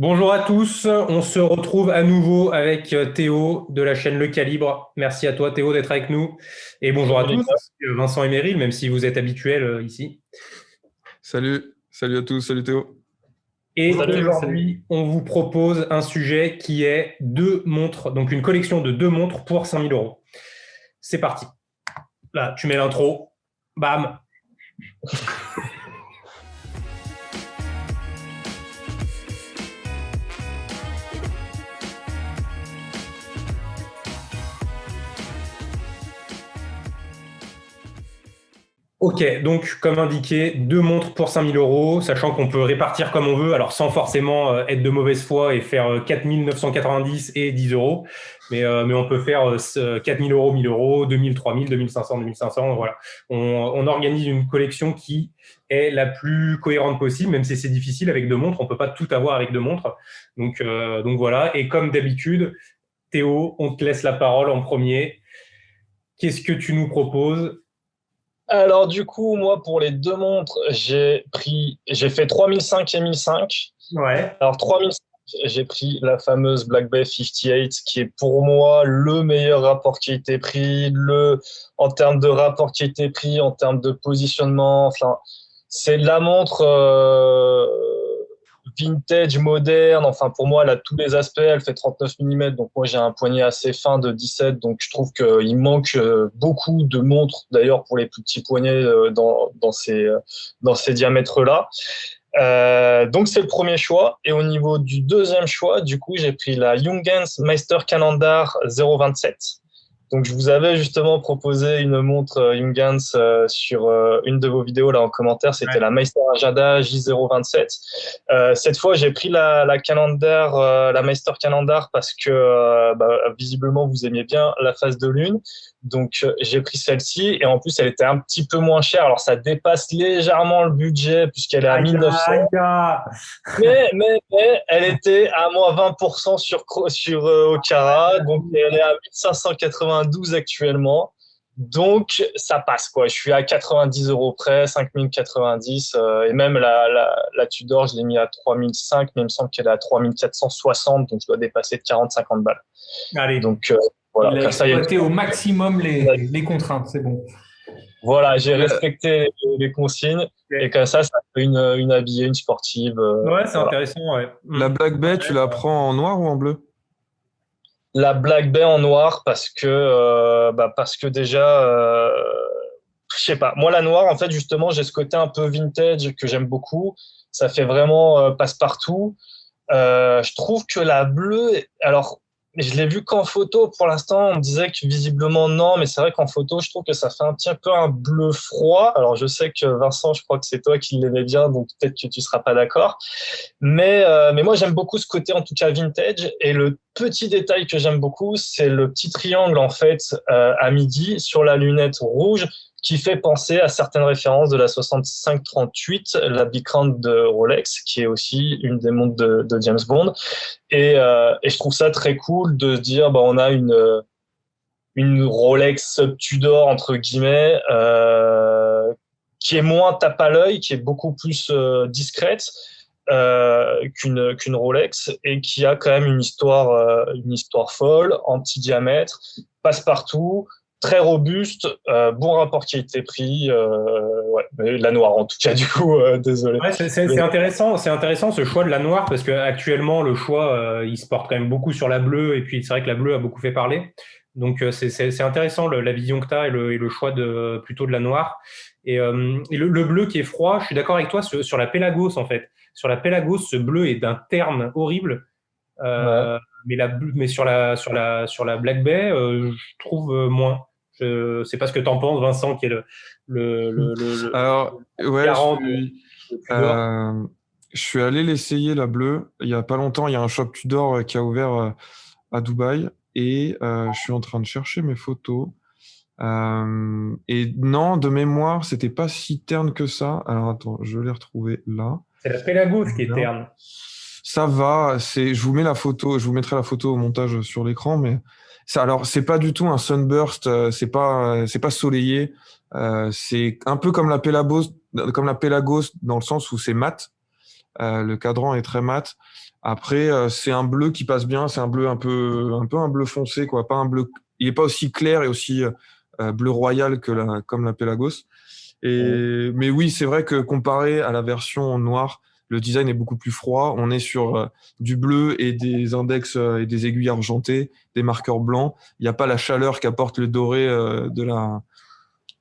Bonjour à tous, on se retrouve à nouveau avec Théo de la chaîne Le Calibre. Merci à toi Théo d'être avec nous. Et bonjour à Salut les tous, gars. Vincent et Meryl, même si vous êtes habituels ici. Salut, salut à tous, salut Théo. Et Salut. aujourd'hui, on vous propose un sujet qui est deux montres, donc une collection de deux montres pour 5 000 euros. C'est parti. Là, tu mets l'intro. Bam. Ok, donc comme indiqué, deux montres pour 5 000 euros, sachant qu'on peut répartir comme on veut, alors sans forcément être de mauvaise foi et faire 4 990 et 10 euros, mais on peut faire 4 000 euros, 1 000 euros, 2 000, 3 000, 2 500, 2 500, voilà. On organise une collection qui est la plus cohérente possible, même si c'est difficile avec deux montres, on peut pas tout avoir avec deux montres. Donc voilà, et comme d'habitude, Théo, on te laisse la parole en premier. Qu'est-ce que tu nous proposes? Alors du coup, moi pour les deux montres, j'ai fait 3005 et 1005. Ouais. Alors 3005, j'ai pris la fameuse Black Bay 58 qui est pour moi le meilleur rapport qualité-prix, en termes de rapport qualité-prix, en termes de positionnement, enfin c'est la montre vintage, moderne. Enfin, pour moi, elle a tous les aspects. Elle fait 39 mm. Donc, moi, j'ai un poignet assez fin de 17. Donc, je trouve qu'il manque beaucoup de montres, d'ailleurs, pour les plus petits poignets dans ces diamètres-là. Donc, c'est le premier choix. Et au niveau du deuxième choix, du coup, j'ai pris la Jungens Meister Calendar 027. Donc, je vous avais justement proposé une montre Jungens sur une de vos vidéos là en commentaire. C'était la Meister Agenda J027. Cette fois, j'ai pris la Calendar, la Meister Calendar parce que visiblement vous aimiez bien la phase de lune. Donc, j'ai pris celle-ci et en plus, elle était un petit peu moins chère. Alors, ça dépasse légèrement le budget puisqu'elle est à 1900. Mais elle était à moins 20% sur Okara, donc elle est à 1592 actuellement. Donc ça passe quoi. Je suis à 90 euros près, 5090 et même la Tudor, je l'ai mis à 3005, mais il me semble qu'elle est à 3460, donc je dois dépasser de 40-50 balles. Allez. Donc voilà, Il a comme ça, il y a exploité au maximum les contraintes, c'est bon. voilà, j'ai La, respecté les consignes et comme ça fait une habillée, une sportive. Ouais, c'est Voilà. intéressant, ouais. la Black Bay, tu la prends en noir ou en bleu? La Black Bay en noir parce que déjà je sais pas, moi la noire en fait justement j'ai ce côté un peu vintage que j'aime beaucoup, ça fait vraiment passe-partout. Je trouve que la bleue, alors je l'ai vu qu'en photo pour l'instant, on me disait que visiblement non, mais c'est vrai qu'en photo, je trouve que ça fait un petit peu un bleu froid. Alors je sais que Vincent, je crois que c'est toi qui l'aimais bien, donc peut-être que tu seras pas d'accord. Mais moi j'aime beaucoup ce côté en tout cas vintage. Et le petit détail que j'aime beaucoup, c'est le petit triangle en fait à midi sur la lunette rouge qui fait penser à certaines références de la 6538, la Big Crown de Rolex, qui est aussi une des montres de James Bond. Et je trouve ça très cool de se dire, bah, on a une Rolex Tudor, entre guillemets, qui est moins tape à l'œil, qui est beaucoup plus discrète qu'une Rolex et qui a quand même une histoire folle, anti-diamètre, passe-partout, très robuste, bon rapport qualité-prix, ouais, mais la noire en tout cas du coup, désolé. Ouais, c'est intéressant ce choix de la noire parce que actuellement le choix il se porte quand même beaucoup sur la bleue et puis c'est vrai que la bleue a beaucoup fait parler. Donc c'est intéressant la vision que tu as et le choix plutôt de la noire. Et le bleu qui est froid, je suis d'accord avec toi sur la Pelagos en fait. Sur la Pelagos, ce bleu est d'un terne horrible. Ouais. Mais sur la Black Bay, je trouve moins. Je sais pas ce que tu en penses, Vincent, qui est le Alors, ouais, garant de Tudor. je suis allé l'essayer, la bleue. Il y a pas longtemps, il y a un shop Tudor qui a ouvert à Dubaï et je suis en train de chercher mes photos. Et non, de mémoire, c'était pas si terne que ça. Alors attends, je l'ai retrouvé là. C'est la Pelagos qui est Bien. terne. Ça va, je vous mets la photo, je vous mettrai la photo au montage sur l'écran, mais ça, alors c'est pas du tout un sunburst, c'est pas soleillé, c'est un peu comme la Pelagos dans le sens où c'est mat, Le cadran est très mat. Après, c'est un bleu qui passe bien. C'est un bleu un peu un bleu foncé, quoi. Pas un bleu. Il est pas aussi clair et aussi bleu royal comme la Pelagos. Mais oui, c'est vrai que comparé à la version noire, le design est beaucoup plus froid. On est sur du bleu et des index et des aiguilles argentées, des marqueurs blancs. Il n'y a pas la chaleur qu'apporte le doré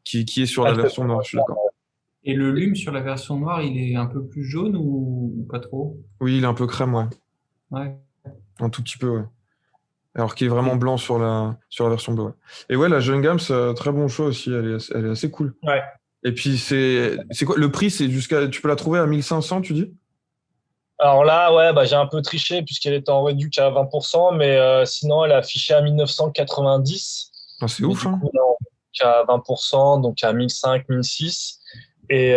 qui est sur la version noire. Je suis d'accord. Et le lume sur la version noire, il est un peu plus jaune ou pas trop? Oui, il est un peu crème, ouais. Ouais. Un tout petit peu, ouais. Alors qu'il est vraiment blanc sur la version bleue. Ouais. Et ouais, la Jeune Gamme, c'est très bon choix aussi. Elle est assez cool. Ouais. Et puis, c'est quoi? Le prix, c'est tu peux la trouver à 1500, tu dis? Alors là, ouais, bah, j'ai un peu triché puisqu'elle était en réduc à 20%, mais sinon, elle est affichée à 1990. Ah, c'est Mais ouf, du hein. coup, là, on est à 20%, donc à 1500, 1600. Et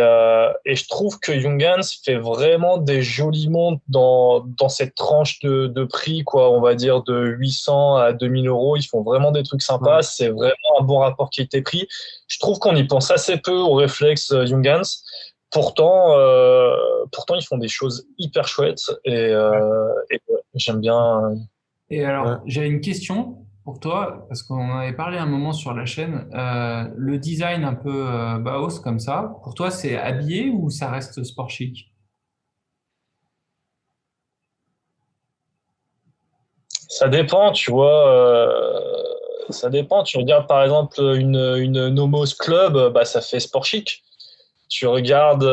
je trouve que Junghans fait vraiment des jolis montres dans cette tranche de prix, quoi. On va dire de 800 à 2000 euros. Ils font vraiment des trucs sympas. Ouais. C'est vraiment un bon rapport qualité-prix. Je trouve qu'on y pense assez peu au réflexe Junghans. Pourtant, ils font des choses hyper chouettes et ouais, j'aime bien. Et Ouais. alors, j'ai une question pour toi, parce qu'on en avait parlé un moment sur la chaîne. Le design un peu Bauhaus comme ça, pour toi, c'est habillé ou ça reste sport chic? Ça dépend, tu vois. Ça dépend. Tu regardes par exemple une Nomos Club, bah, ça fait sport chic. Tu regardes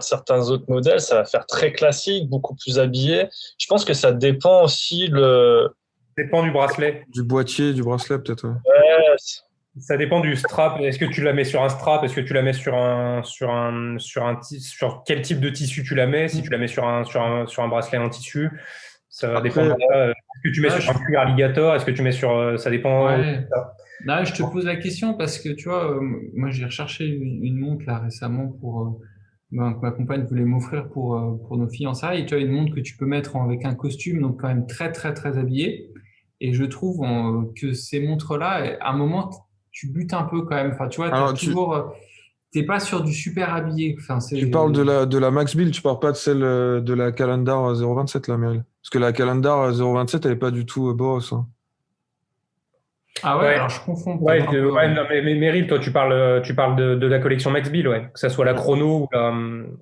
certains autres modèles, ça va faire très classique, beaucoup plus habillé. Je pense que ça dépend aussi Ça dépend du bracelet. Du boîtier, du bracelet, peut-être. Ouais. Ouais, Ça dépend du strap. Est-ce que tu la mets sur un strap? Est-ce que tu la mets sur quel type de tissu tu la mets? Si tu la mets sur un bracelet en tissu, ça va dépendre Après, de ça. Est-ce que tu mets Là, sur un cuir alligator? Est-ce que tu mets ça dépend. ouais. Là, je te pose la question parce que tu vois, moi j'ai recherché une montre là récemment que ma compagne voulait m'offrir pour nos fiançailles. Et tu as une montre que tu peux mettre avec un costume, donc quand même très très très habillé. Et je trouve que ces montres-là, à un moment, tu butes un peu quand même. Enfin, tu vois, alors, t'es pas sur du super habillé. Enfin, tu c'est, parles de la Max Bill, tu parles pas de celle de la Calendar 027, là, Meryl. Parce que la Calendar 027, elle est pas du tout Boros, hein. ah ouais, Ouais, alors je confonds ouais, peut-être un peu. ouais, non, mais Meryl, toi, tu parles de la collection Max Bill, ouais. Que ça soit la chrono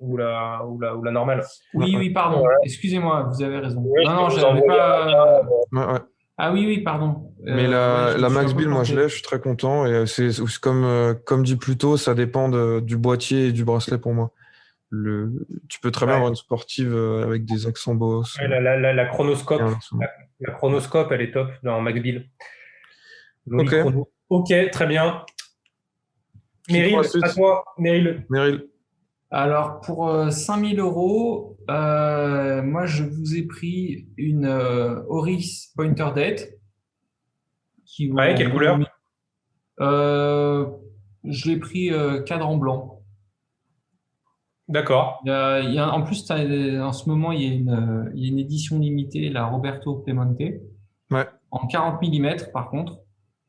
ou la normale. Ouais, Oui, ouais. oui, pardon. Excusez-moi, vous avez raison. oui, Non, je peux non, vous j'avais envoyer un lien. pas. Ouais, ouais. Ah oui, oui, pardon. Mais Ouais, je me la suis un Max peu Bill, moi je l'ai, planté. je suis très content. Et c'est comme dit plus tôt, ça dépend du boîtier et du bracelet pour moi. Tu peux très bien Ouais. avoir une sportive avec des accents Boss Ouais, la et chronoscope, inversement. la chronoscope, elle est top dans Max Bill. Joli Ok, chrono. Ok, très bien. qui prend la Meryl, à suite? toi, Meryl. Meryl. Alors, pour 5000 euros, moi, je vous ai pris une Oris Pointer Date qui vaut Ouais, en quelle gros. couleur? Euh, je l'ai pris cadran blanc. D'accord. En plus, en ce moment, il y a une édition limitée, la Roberto Clemente, Ouais, en 40 millimètres. Par contre.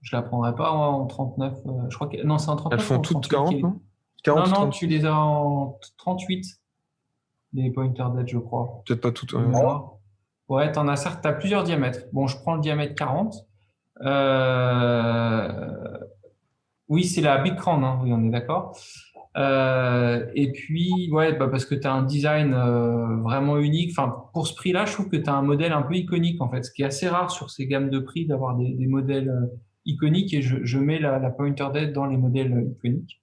Je la prendrai pas en 39. Je crois que, non, c'est en elles 39 ou font en toutes 38 40, non? Non, 40 ou non, tu 36? les as en 38, les Pointer Dead, je crois, Peut-être pas toutes. de mémoire. Ouais, t'en as certes, t'as plusieurs diamètres. Bon, je prends le diamètre 40. Euh, Oui, c'est la Big Crown, hein, oui, on est d'accord. Et puis, ouais, bah, parce que tu as un design vraiment unique. Enfin, pour ce prix-là, je trouve que tu as un modèle un peu iconique, en fait, ce qui est assez rare sur ces gammes de prix d'avoir des modèles iconiques. Et je mets la Pointer Dead dans les modèles iconiques.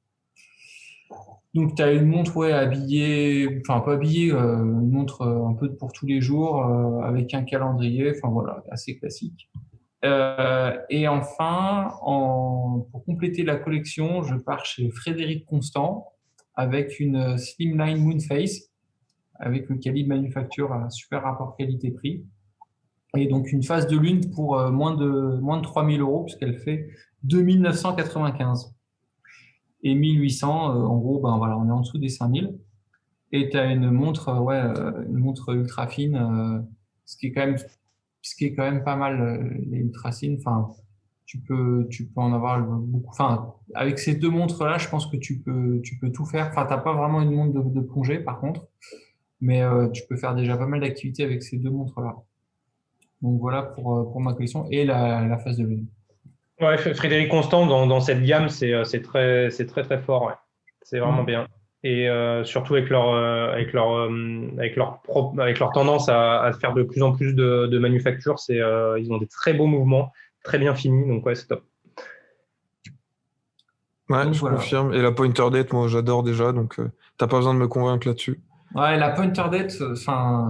Donc, tu as une montre ouais, habillée, enfin, pas habillée, une montre un peu pour tous les jours, avec un calendrier, enfin voilà, assez classique. Et enfin, pour compléter la collection, je pars chez Frédéric Constant avec une Slimline Moonface avec le calibre manufacture à super rapport qualité-prix. Et donc une phase de lune pour moins de 3000 euros puisqu'elle fait 2995. Et 1800, en gros, ben voilà, on est en dessous des 5000. Et tu as une montre, une montre ultra fine, ce qui est quand même, ce qui est quand même pas mal, les ultra fines. Enfin, tu peux en avoir beaucoup. Enfin, avec ces deux montres-là, je pense que tu peux tout faire. Enfin, t'as pas vraiment une montre de plongée, par contre. Mais tu peux faire déjà pas mal d'activités avec ces deux montres-là. Donc voilà pour ma collection et la phase de lune. Ouais, Frédéric Constant, dans cette gamme, c'est très, très fort. Ouais. C'est vraiment bien. Et surtout avec leur tendance à faire de plus en plus de manufactures, ils ont des très beaux mouvements, très bien finis. Donc, ouais, c'est top. Ouais, Donc, je voilà. confirme. Et la Pointer Date, moi, j'adore déjà, donc t'as pas besoin de me convaincre là-dessus. Ouais, la Pointer Date, enfin,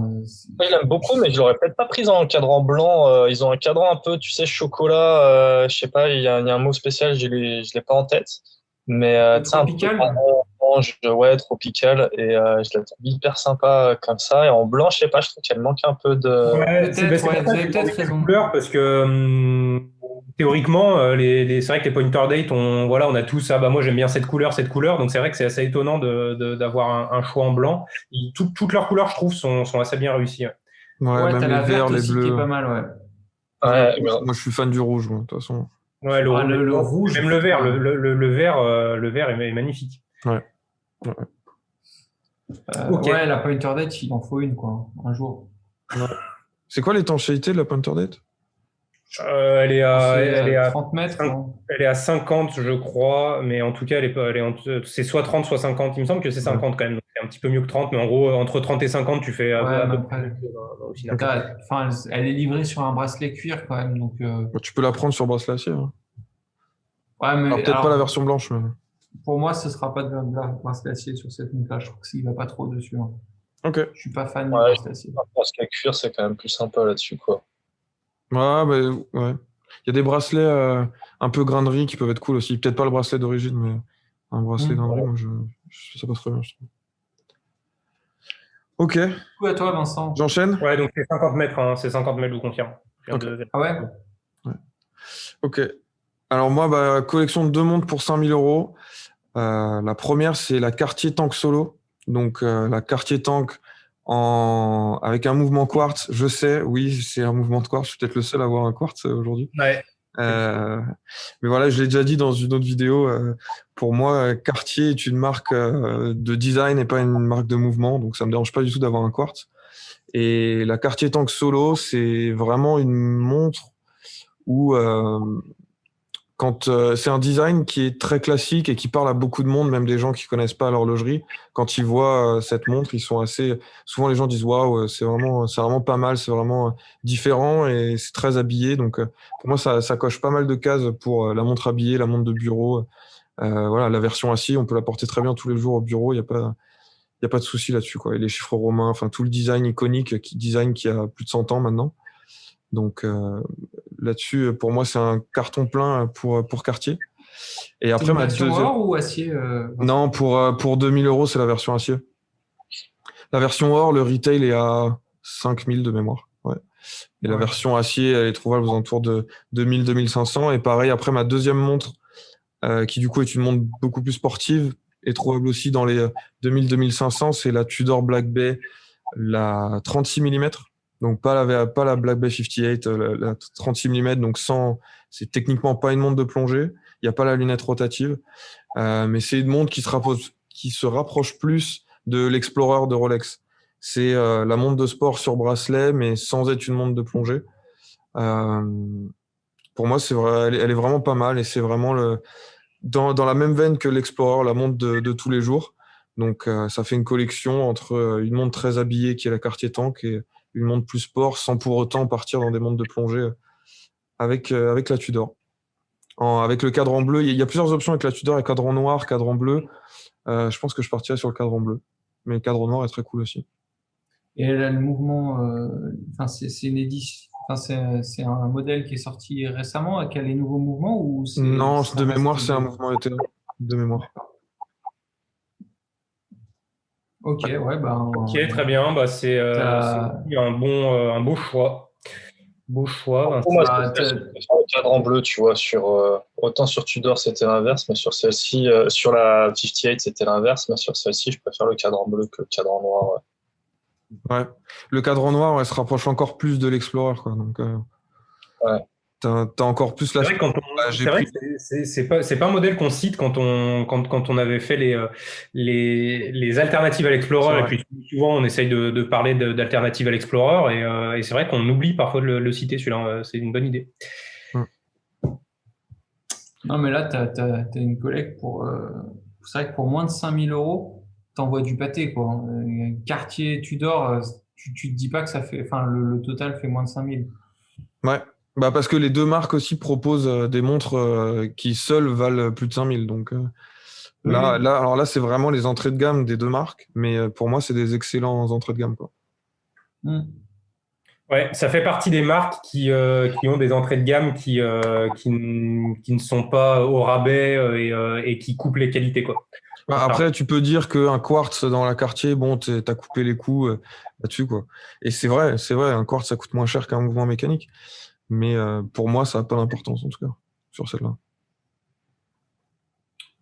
Ouais, je l'aime beaucoup, mais je l'aurais peut-être pas prise en cadran blanc. Ils ont un cadran un peu, tu sais, chocolat. Je sais pas, il y a un mot spécial, je l'ai pas en tête. Mais tu sais, un peu tropical. orange, ouais, tropical. Et je la trouve hyper sympa comme ça. Et en blanc, je sais pas, je trouve qu'elle manque un peu de. Ouais, Peut-être, c'est ouais, pour vous ça que avez j'ai demandé peut-être quelle raison. couleur, parce que théoriquement, c'est vrai que les Pointer Date, on a tous, ah bah moi j'aime bien cette couleur, donc c'est vrai que c'est assez étonnant d'avoir un choix en blanc. Toutes leurs couleurs, je trouve, sont assez bien réussies. Ouais. Ouais, Ouais, même t'as les la verts, verte les aussi qui est bleus. pas mal, ouais. Ouais, mais Ouais, moi, je suis fan du rouge, moi, de toute façon. Ouais, Ah, le ouais, rouge, même le vert, putain. le vert est magnifique. Ouais. Ouais. Ok. Ouais, la Pointer Date, il en faut une, quoi, un jour. Ouais. C'est quoi l'étanchéité de la Pointer Date? C'est 30 mètres, non? Elle est à 50, je crois, mais en tout cas, c'est soit 30, soit 50. Il me semble que c'est Ouais. 50 quand même, donc c'est un petit peu mieux que 30, mais en gros, entre 30 et 50, tu fais Ouais, à mais peu près la après, même chose, hein, au final. Ok. enfin, elle est livrée sur un bracelet cuir quand même, donc. Bah, tu peux la prendre sur bracelet acier. Hein. Ouais, Alors, mais peut-être pas la alors, version blanche, mais. pour moi, ce sera pas de bracelet acier sur cette montre-là. Je trouve qu'il va pas trop dessus, hein. Ok. Je suis pas fan du ouais, bracelet acier. je pense qu'à cuir, c'est quand même plus sympa là-dessus, quoi. Ouais, bah, ouais. Il y a des bracelets un peu grainerie qui peuvent être cool aussi. Peut-être pas le bracelet d'origine, mais un bracelet grainerie, moi, ça passe très bien, je trouve. Ok, Coup à toi, Vincent. j'enchaîne? Ouais, donc c'est 50 mètres, hein, c'est 50 mètres, je vous confirme. Je viens Ok. de- Ah ouais? Ouais. Ok. Alors, moi, bah, collection de deux montres pour 5000 euros. La première, c'est la Cartier Tank Solo. Donc, la Cartier Tank avec un mouvement quartz. Je sais, oui, c'est un mouvement de quartz. Je suis peut-être le seul à avoir un quartz aujourd'hui. Ouais. Mais voilà, je l'ai déjà dit dans une autre vidéo. Pour moi, Cartier est une marque de design et pas une marque de mouvement. Donc, ça me dérange pas du tout d'avoir un quartz. Et la Cartier Tank Solo, c'est vraiment une montre où c'est un design qui est très classique et qui parle à beaucoup de monde, même des gens qui connaissent pas l'horlogerie. Quand ils voient cette montre, ils sont assez. Souvent, les gens disent waouh, c'est vraiment pas mal, c'est vraiment différent et c'est très habillé. Donc, pour moi, ça coche pas mal de cases pour la montre habillée, la montre de bureau. Voilà, la version acier, on peut la porter très bien tous les jours au bureau. Il y a pas de souci là-dessus, quoi. Et les chiffres romains, enfin tout le design iconique, qui a plus de 100 ans maintenant. Donc là-dessus, pour moi, c'est un carton plein pour Cartier. Et C'est après, une ma version deuxième. or ou acier, Vincent? Non, pour 2000 euros, c'est la version acier. La version or, le retail est à 5000 de mémoire. Ouais. Et la Ouais. version acier, elle est trouvable aux alentours de 2000-2500. Et pareil, après, ma deuxième montre, qui du coup est une montre beaucoup plus sportive, est trouvable aussi dans les 2000-2500. C'est la Tudor Black Bay, la 36 mm. Donc pas la Black Bay 58, la 36 mm, donc c'est techniquement pas une montre de plongée. Il n'y a pas la lunette rotative, mais c'est une montre qui se rapproche plus de l'Explorer de Rolex. C'est la montre de sport sur bracelet, mais sans être une montre de plongée. Pour moi, c'est vrai, elle est vraiment pas mal et c'est vraiment dans la même veine que l'Explorer, la montre de tous les jours. Donc, ça fait une collection entre une montre très habillée qui est la Cartier Tank et une montre plus sport sans pour autant partir dans des montres de plongée avec la Tudor. Avec le cadran bleu, il y a plusieurs options avec la Tudor, il y a cadran noir, cadran bleu. Je pense que je partirais sur le cadran bleu. Mais le cadran noir est très cool aussi. Et elle a le mouvement, enfin, c'est une édition, enfin, c'est un modèle qui est sorti récemment, qui a les nouveaux mouvements ou Non, ça de reste mémoire, c'est un mouvement été. De mémoire. Ok, Ouais. ouais, Ok, très bien. Bah, c'est t'as, aussi un beau choix. Beau choix, Pour moi, Vincent. c'est celle-ci, je préfère le cadran bleu, tu vois, autant sur Tudor, c'était l'inverse, mais sur celle-ci, sur la 58, c'était l'inverse, mais sur celle-ci, je préfère le cadran bleu que le cadran noir. Ouais. Ouais. Le cadran noir, ouais, se rapproche encore plus de l'Explorer, quoi. Donc, Ouais. t'as encore plus la. C'est vrai que J'ai c'est vrai pris. que c'est pas un modèle qu'on cite quand on avait fait les alternatives à C'est l'Explorer. Et vrai. puis souvent, on essaye de parler d'alternatives à l'Explorer. Et c'est vrai qu'on oublie parfois de le citer, celui-là. C'est une bonne idée. Mm. Non, mais là, une collecte c'est vrai que pour moins de 5000 euros, t'envoies du pâté, quoi. Un quartier Tudor, tu te dis pas que ça fait, enfin, le total fait moins de 5000. Ouais. Bah parce que les deux marques aussi proposent des montres qui seules valent plus de 5000. Donc Oui, oui. alors là, c'est vraiment les entrées de gamme des deux marques, mais pour moi, c'est des excellents entrées de gamme, quoi. Hmm. Ouais, ça fait partie des marques qui ont des entrées de gamme qui ne sont pas au rabais et qui coupent les qualités, quoi. Bah, après, tu peux dire qu'un quartz dans la quartier, bon, t'as coupé les coûts là-dessus, quoi. Et c'est vrai, un quartz, ça coûte moins cher qu'un mouvement mécanique. Mais pour moi, ça n'a pas d'importance, en tout cas, sur celle-là.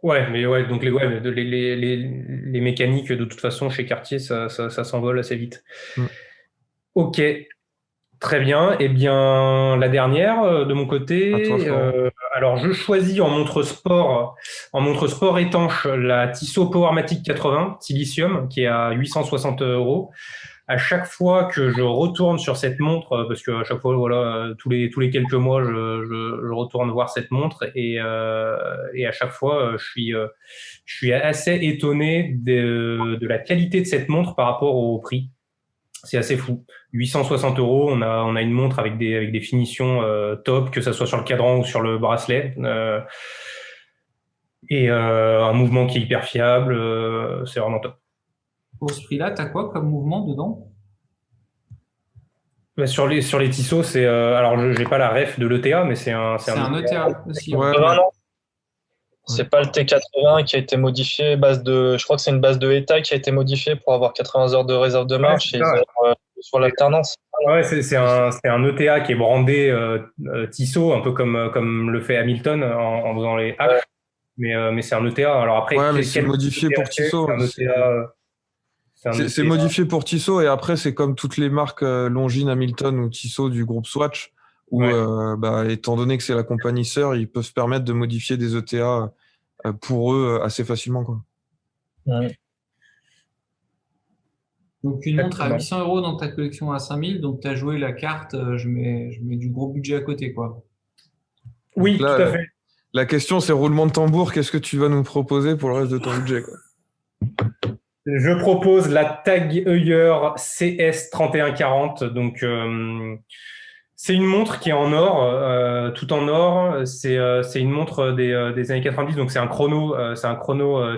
Ouais, mais ouais, donc les mécaniques, de toute façon, chez Cartier, ça s'envole assez vite. Mm. Ok, très bien. Eh bien, la dernière de mon À toi, côté. Florent. Alors, je choisis en montre sport étanche, la Tissot Powermatic 80 Silicium, qui est à 860 euros. À chaque fois que je retourne sur cette montre, parce que à chaque fois, voilà, tous les quelques mois, je retourne voir cette montre et à chaque fois, je suis assez étonné de la qualité de cette montre par rapport au prix. C'est assez fou. 860 euros, on a une montre avec des finitions top, que ça soit sur le cadran ou sur le bracelet. Et un mouvement qui est hyper fiable, c'est vraiment top. Pour ce prix-là, t'as quoi comme mouvement dedans? Bah, sur les tisseaux, alors j'ai pas la ref de l'ETA, mais c'est C'est un un ETA aussi, ouais. Ouais, 80, non? ouais. C'est pas le T80 qui a été modifié, je crois que c'est une base de ETA qui a été modifiée pour avoir 80 heures de réserve de Ouais, marche c'est et ça, ouais. sur l'alternance. Ouais, c'est un ETA qui est brandé Tissot, un peu comme le fait Hamilton en faisant les H, mais c'est un ETA. Alors après, Ouais, mais quel c'est type modifié d'ETA pour c'est? C'est Tissot. un ETA. C'est un C'est ETA. modifié pour Tissot et après, c'est comme toutes les marques Longines, Hamilton ou Tissot du groupe Swatch, où, Ouais. bah, étant donné que c'est la compagnie sœur, ils peuvent se permettre de modifier des ETA pour eux assez facilement, quoi. Mm. Donc une montre à Exactement. 800 euros dans ta collection à 5000, donc tu as joué la carte, je mets du gros budget à côté, quoi. Donc Oui, tout à là, fait. la question, c'est roulement de tambour, qu'est-ce que tu vas nous proposer pour le reste de ton budget, quoi? Je propose la Tag Heuer CS 3140. Donc, c'est une montre qui est en or, tout en or. C'est une montre des années 90. Donc, c'est un chrono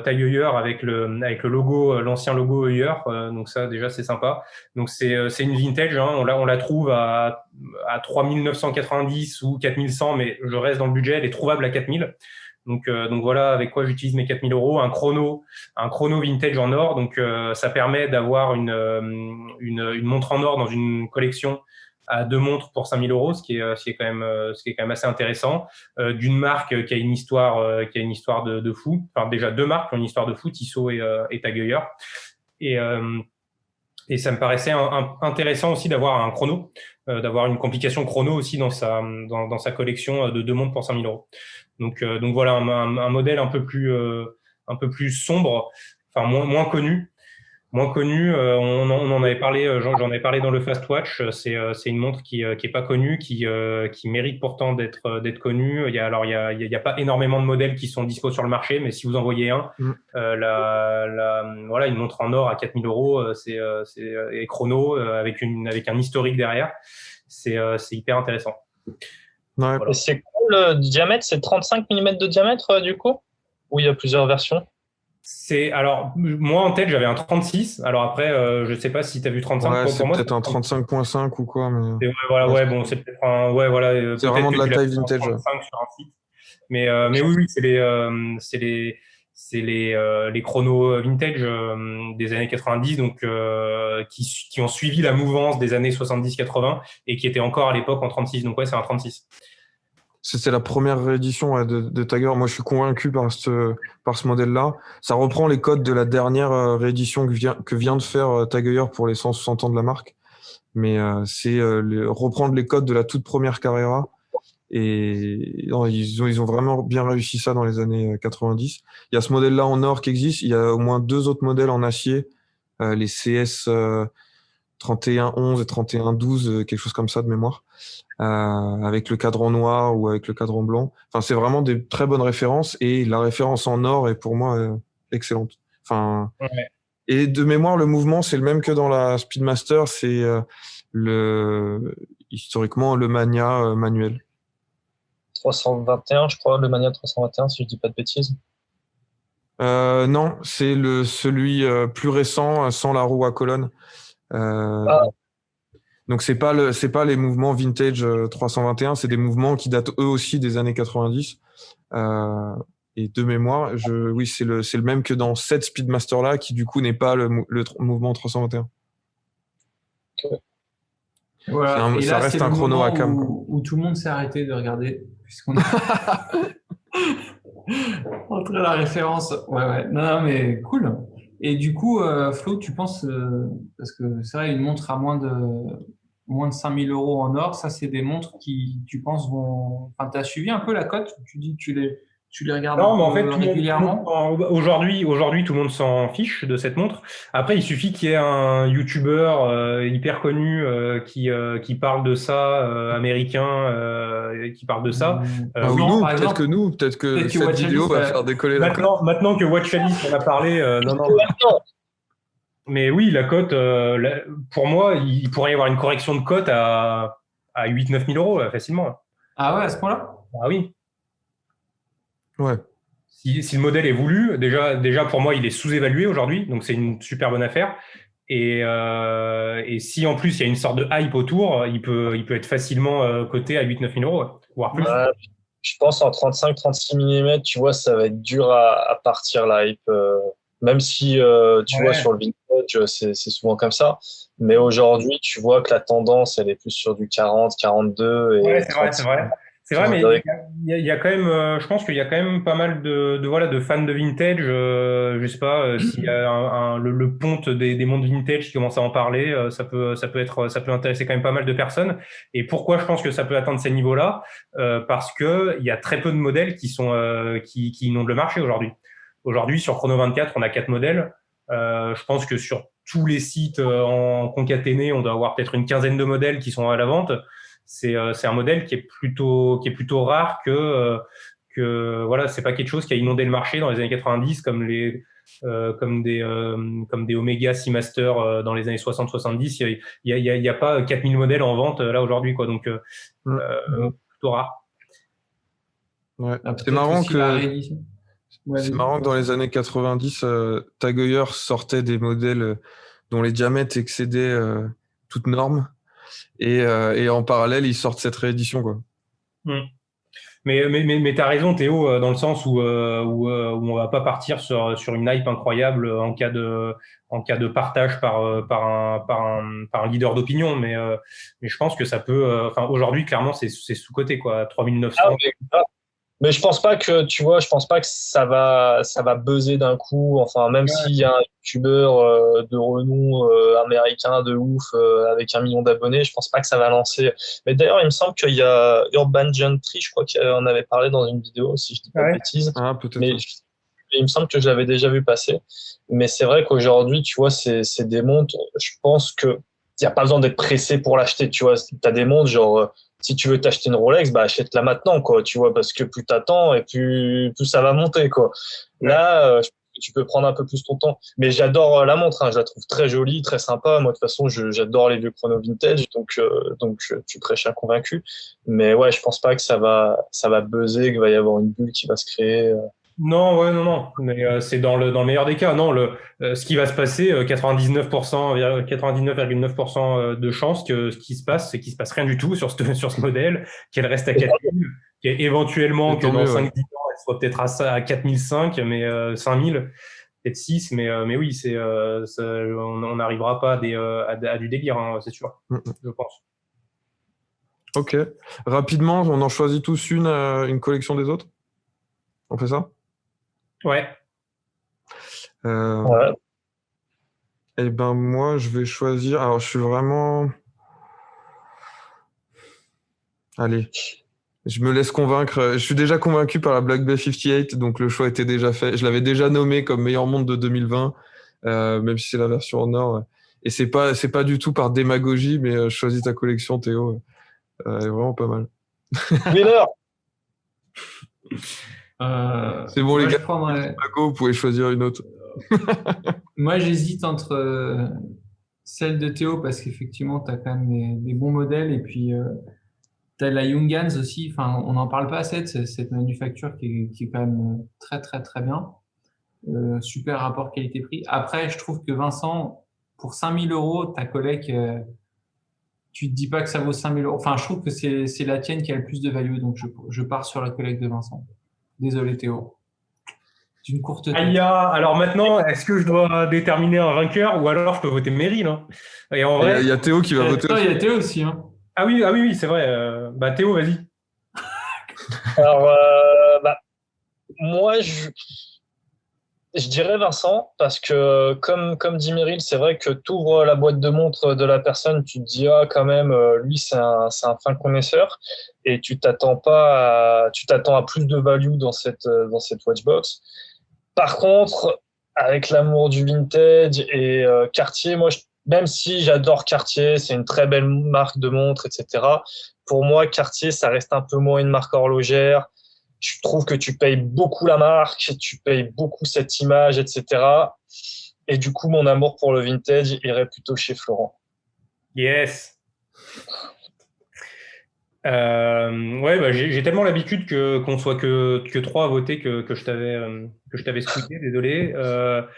Tag Heuer avec le logo, l'ancien logo Heuer. Donc, ça, déjà, c'est sympa. Donc, c'est une vintage. Hein. On la trouve à 3990 ou 4100, mais je reste dans le budget. Elle est trouvable à 4000. Donc voilà avec quoi j'utilise mes 4000 euros. Un chrono vintage en or. Donc ça permet d'avoir une montre en or dans une collection à deux montres pour 5000 euros, ce qui est quand même assez intéressant. D'une marque qui a une histoire de fou. Enfin déjà deux marques qui ont une histoire de fou, Tissot et Tag Heuer. Et ça me paraissait intéressant aussi d'avoir un chrono, d'avoir une complication chrono aussi dans sa collection de deux montres pour 5000 euros. Donc voilà, un modèle un peu plus sombre, enfin moins connu. Moins connu, on en avait parlé, j'en avais parlé dans le Fast Watch. C'est une montre qui est pas connue, qui mérite pourtant d'être connue. Il y a pas énormément de modèles qui sont dispo sur le marché, mais si vous en voyez un, Mm. voilà, une montre en or à 4000 euros, et chrono avec un historique derrière, c'est hyper intéressant. Ouais. Voilà. Et c'est quoi le diamètre? C'est 35 mm de diamètre du coup? Ou il y a plusieurs versions? Alors moi en tête j'avais un 36. Alors après je sais pas si tu as vu 35 Ouais, pour c'est moi. peut-être un 35.5 ou quoi, mais Ouais, voilà, ouais, ouais, bon, c'est peut-être c'est peut-être vraiment que de la tu l'as taille fait en vintage. 35 sur un site. Mais oui, c'est les chronos vintage des années 90, donc qui ont suivi la mouvance des années 70-80 et qui étaient encore à l'époque en 36. Donc ouais, c'est un 36. C'était la première réédition de Tiger. Moi, je suis convaincu par ce modèle-là. Ça reprend les codes de la dernière réédition que vient de faire Tiger pour les 160 ans de la marque. Mais c'est reprendre les codes de la toute première Carrera. Et non, ils ont vraiment bien réussi ça dans les années 90. Il y a ce modèle-là en or qui existe. Il y a au moins 2 autres modèles en acier, les CS 3111 et 3112, quelque chose comme ça de mémoire, avec le cadran noir ou avec le cadran blanc. Enfin, c'est vraiment des très bonnes références et la référence en or est pour moi excellente. Enfin, Ouais. et de mémoire, le mouvement, c'est le même que dans la Speedmaster, c'est historiquement le Mania manuel. 321, je crois, le Mania 321, si je dis pas de bêtises. Non, c'est celui plus récent, sans la roue à colonne. Ah. Donc c'est pas les mouvements vintage 321, c'est des mouvements qui datent eux aussi des années 90. Et de mémoire, oui, c'est le même que dans cette Speedmaster là, qui du coup n'est pas le mouvement 321. Okay. Voilà. Et Ça là, reste c'est un le chrono moment à cam. où tout le monde s'est arrêté de regarder, puisqu'on a montré la référence. Ouais, ouais. Non, non, mais cool. Et du coup, Flo, tu penses, parce que c'est vrai, une montre à moins de 5000 euros en or, ça, c'est des montres qui, tu penses, vont. Enfin, tu as suivi un peu la cote? Tu dis que tu les regardes un Non, mais en fait, peu régulièrement? aujourd'hui, tout le monde s'en fiche de cette montre. Après, il suffit qu'il y ait un YouTuber hyper connu qui parle de ça, américain, qui parle de ça. Ou Oui, Non, nous, par exemple, peut-être que peut-être que cette vidéo Watchalis, va faire décoller la cote. maintenant que Watch Alice en a parlé, non, non. Mais oui, la cote, pour moi, il pourrait y avoir une correction de cote à 8-9 000 euros, facilement. ah ouais, à ce point-là? Ah oui. Ouais. Si le modèle est voulu, déjà pour moi, il est sous-évalué aujourd'hui, donc c'est une super bonne affaire. Et si en plus il y a une sorte de hype autour, il peut être facilement coté à 8-9 000 euros, voire plus. Ouais, je pense en 35-36 mm, tu vois, ça va être dur à partir la hype. Même si, tu vois, Ouais, sur le vintage, c'est souvent comme ça. Mais aujourd'hui, tu vois que la tendance, elle est plus sur du 40, 42 ouais, et c'est vrai, c'est 36. vrai. C'est vrai, mais il y a quand même, je pense qu'il y a quand même pas mal voilà, de fans de vintage. Je sais pas s'il y a le ponte des montres vintage qui commence à en parler, ça peut intéresser quand même pas mal de personnes. Et pourquoi je pense que ça peut atteindre ces niveaux-là? Parce que il y a très peu de modèles qui inondent le marché aujourd'hui. Aujourd'hui, sur Chrono 24, on a 4 modèles. Je pense que sur tous les sites en concaténé, on doit avoir peut-être une quinzaine de modèles qui sont à la vente. C'est un modèle qui est plutôt rare que voilà, c'est pas quelque chose qui a inondé le marché dans les années 90 comme des Omega Seamaster dans les années 60-70. Il y a pas 4000 modèles en vente là aujourd'hui, quoi. Donc plutôt rare. Ouais. Ah, C'est peut-être marrant aussi la que réédition. Ouais, C'est vas-y. marrant que dans les années 90, Tag Heuer sortait des modèles dont les diamètres excédaient toute norme. Et en parallèle, ils sortent cette réédition, quoi. Mm. Mais tu as raison, Théo, dans le sens où on va pas partir sur une hype incroyable en cas de partage par un leader d'opinion. Mais je pense que ça peut. Enfin, aujourd'hui, clairement, c'est sous-coté, quoi. Ah, 3900. mais je pense pas que, tu vois, je pense pas que ça va buzzer d'un coup. Enfin, même s'il y a un youtubeur de renom américain de ouf avec 1 million d'abonnés, je pense pas que ça va lancer. Mais d'ailleurs, il me semble qu'il y a Urban Gentry, je crois qu'il en avait parlé dans une vidéo, si je dis pas de Ouais. bêtises. Ah, peut-être. Mais il me semble que je l'avais déjà vu passer. Mais c'est vrai qu'aujourd'hui, tu vois, c'est des montres. Je pense que il y a pas besoin d'être pressé pour l'acheter. Tu vois, t'as des montres genre si tu veux t'acheter une Rolex, bah achète-la maintenant, quoi. Tu vois, parce que plus t'attends et plus ça va monter, quoi. Ouais. Là, je pense que tu peux prendre un peu plus ton temps. Mais j'adore la montre. Hein. Je la trouve très jolie, très sympa. Moi, de toute façon, j'adore les vieux chronos vintage, donc tu prêches un convaincu. Mais ouais, je pense pas que ça va buzzer, qu'il va y avoir une bulle qui va se créer. Non, ouais, non, non. Mais c'est dans le meilleur des cas. Non, ce qui va se passer, 99%, 99,9% de chances que ce qui se passe, c'est qu'il se passe rien du tout sur ce modèle, qu'elle reste à 4000, qu'éventuellement Et que tant dans mieux, ouais. 5-10 ans, elle soit peut-être à 4005, mais 5000, peut-être 6, mais oui, on n'arrivera pas à du délire, hein, c'est sûr, Mm. je pense. Ok. Rapidement, on en choisit tous une collection des autres? On fait ça? Ouais. Ouais. Eh ben, moi, je vais choisir. Alors, je suis vraiment. Allez. Je me laisse convaincre. Je suis déjà convaincu par la Black Bay 58, donc le choix était déjà fait. Je l'avais déjà nommé comme meilleur montre de 2020, même si c'est la version en or. Et c'est pas du tout par démagogie, mais choisis ta collection, Théo. Elle est vraiment pas mal. Winner. C'est bon, les gars. prendrais... Vous pouvez choisir une autre. Moi, j'hésite entre celle de Théo parce qu'effectivement, tu as quand même des bons modèles et puis tu as la Youngans aussi. Enfin, on n'en parle pas assez de cette manufacture qui est quand même très, très, très bien. Super rapport qualité-prix. Après, je trouve que Vincent, pour 5 000 euros, ta collecte, tu te dis pas que ça vaut 5 000 euros. Enfin, je trouve que c'est la tienne qui a le plus de value, donc je pars sur la collecte de Vincent. Désolé Théo. C'est une courte tête. Alors maintenant, est-ce que je dois déterminer un vainqueur ou alors je peux voter Meryl, hein. Et en vrai, il y a Théo qui va voter. Il y a Théo aussi. Hein. Ah oui, c'est vrai. Théo, vas-y. Alors, moi, je dirais Vincent, parce que comme dit Meryl, c'est vrai que tu ouvres la boîte de montres de la personne, tu te dis, ah, quand même, lui, c'est un fin connaisseur, et tu t'attends à plus de value dans cette watchbox. Par contre, avec l'amour du vintage et Cartier, moi, même si j'adore Cartier, c'est une très belle marque de montres, etc. Pour moi, Cartier, ça reste un peu moins une marque horlogère. Je trouve que tu payes beaucoup la marque, tu payes beaucoup cette image, etc. Et du coup, mon amour pour le vintage irait plutôt chez Florent. Yes. J'ai tellement l'habitude qu'on soit que 3 à voter que je t'avais scruté, désolé. Alors,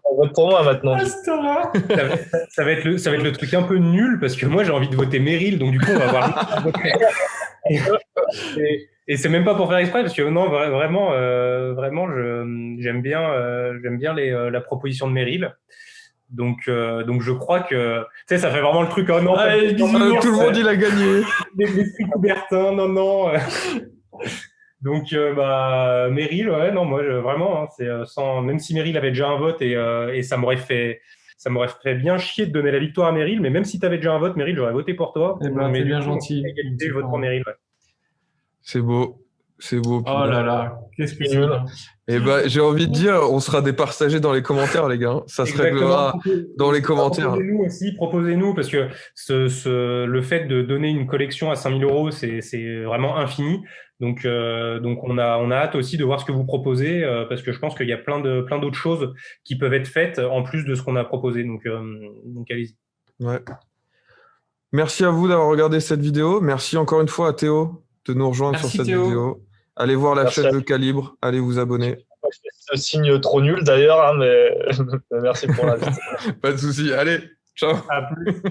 on vote pour moi maintenant. Ça va être le truc un peu nul parce que moi j'ai envie de voter Meryl, donc du coup on va voir. Et c'est même pas pour faire exprès parce que non, vraiment, j'aime bien la proposition de Meryl. Donc je crois que tu sais, ça fait vraiment le truc. Oh non, tout le monde il a gagné. Les prix Coubertin, non. Donc Meryl, ouais, non, moi vraiment, hein, c'est même si Meryl avait déjà un vote et ça m'aurait fait bien chier de donner la victoire à Meryl, mais même si tu avais déjà un vote, Meryl, j'aurais voté pour toi. Mais bien gentil. Je vote pour Meryl. Ouais. C'est beau. Oh là là, qu'est-ce que c'est bien. Et j'ai envie de dire, on sera départagés dans les commentaires, les gars. Ça se réglera dans les commentaires. Proposez-nous, parce que le fait de donner une collection à 5 000 euros, c'est vraiment infini. Donc on a hâte aussi de voir ce que vous proposez, parce que je pense qu'il y a plein d'autres choses qui peuvent être faites en plus de ce qu'on a proposé. Donc allez-y. Ouais. Merci à vous d'avoir regardé cette vidéo. Merci encore une fois à Théo de nous rejoindre sur cette vidéo. Allez voir la chaîne de Calibre, allez vous abonner. Je fais ce signe trop nul d'ailleurs, hein, mais merci pour l'invitation. Pas de souci, allez, ciao. À plus.